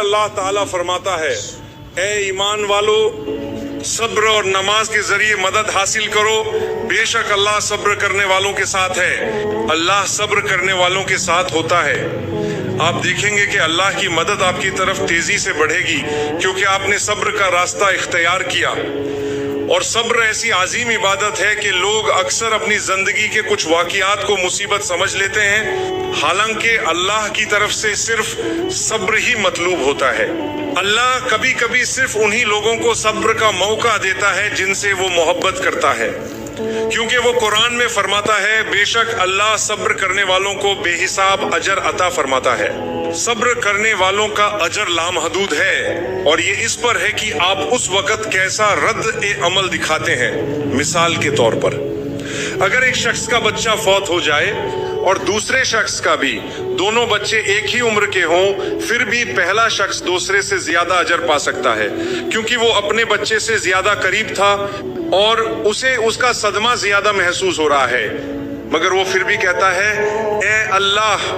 अल्लाह ताला फरमाता है, ए ईमान वालो, सब्र और नमाज के जरिए मदद हासिल करो, बेशक अल्लाह सब्र करने वालों के साथ है। अल्लाह सब्र करने वालों के साथ होता है। आप देखेंगे कि अल्लाह की मदद आपकी तरफ तेजी से बढ़ेगी, क्योंकि आपने सब्र का रास्ता इख्तियार किया। और सब्र ऐसी आजीम इबादत है कि लोग अक्सर अपनी जिंदगी के कुछ वाक़ियात को मुसीबत समझ लेते हैं, हालांकि अल्लाह की तरफ से सिर्फ सब्र ही मतलूब होता है। अल्लाह कभी कभी सिर्फ उन्हीं लोगों को सब्र का मौका देता है जिनसे वो मोहब्बत करता है, क्योंकि वो कुरान में फरमाता है, बेशक अल्लाह सब्र करने वालों को बेहिसाब अजर अता फरमाता है। सब्र करने वालों का अजर लामहदूद है, और ये इस पर है कि आप उस वक़्त कैसा रद्द-ए-अमल दिखाते हैं। मिसाल के तौर पर, अगर एक शख्स का बच्चा फौत हो जाए और दूसरे शख्स का भी, दोनों बच्चे एक ही उम्र के हों, फिर भी पहला शख्स दूसरे से ज्यादा अजर पा सकता है, क्योंकि वो अपने बच्चे से ज्यादा करीब था और उसे उसका सदमा ज्यादा महसूस हो रहा है। मगर वो फिर भी कहता है, ए अल्लाह,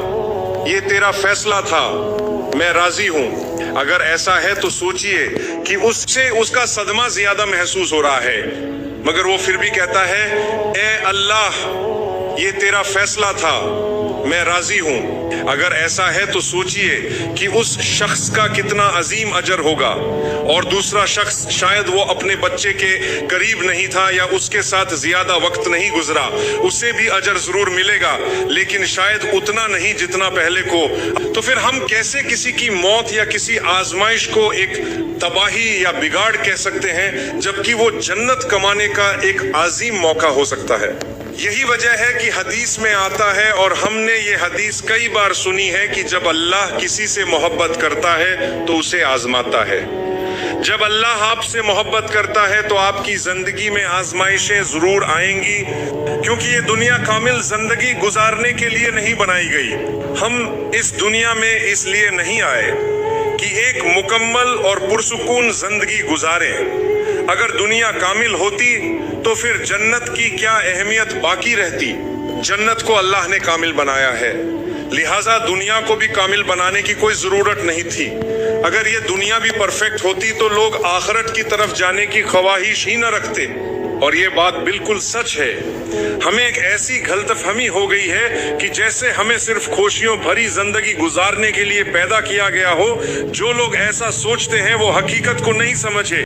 ये तेरा फैसला था, मैं राजी हूं। अगर ऐसा है तो सोचिए कि उससे उसका सदमा ज्यादा महसूस हो रहा है, मगर वो फिर भी कहता है, ए अल्लाह, ये तेरा फैसला था, मैं राजी हूं। अगर ऐसा है तो सोचिए कि उस शख्स का कितना अजीम अजर होगा। और दूसरा शख्स शायद वो अपने बच्चे के करीब नहीं था या उसके साथ ज्यादा वक्त नहीं गुजरा, उसे भी अजर जरूर मिलेगा, लेकिन शायद उतना नहीं जितना पहले को। तो फिर हम कैसे किसी की मौत या किसी आजमाइश को एक तबाही या बिगाड़ कह सकते हैं, जबकि वो जन्नत कमाने का एक आजीम मौका हो सकता है। यही वजह है कि हदीस में आता है, और हमने ये हदीस कई बार सुनी है, कि जब अल्लाह किसी से मोहब्बत करता है तो उसे आजमाता है। जब अल्लाह आपसे मोहब्बत करता है तो आपकी जिंदगी में आजमाइशें जरूर आएंगी, क्योंकि ये दुनिया कामिल जिंदगी गुजारने के लिए नहीं बनाई गई। हम इस दुनिया में इसलिए नहीं आए कि एक मुकम्मल और पुरसुकून जिंदगी गुजारें। अगर दुनिया कामिल होती तो फिर जन्नत की क्या अहमियत बाकी रहती। जन्नत को अल्लाह ने कामिल बनाया है, लिहाजा दुनिया को भी कामिल बनाने की कोई जरूरत नहीं थी। अगर ये दुनिया भी परफेक्ट होती तो लोग आखिरत की तरफ जाने की ख्वाहिश ही न रखते। और ये बात बिल्कुल सच है। हमें एक ऐसी गलतफहमी हो गई है कि जैसे हमें सिर्फ खुशियों भरी जिंदगी गुजारने के लिए पैदा किया गया हो। जो लोग ऐसा सोचते हैं वो हकीकत को नहीं समझे।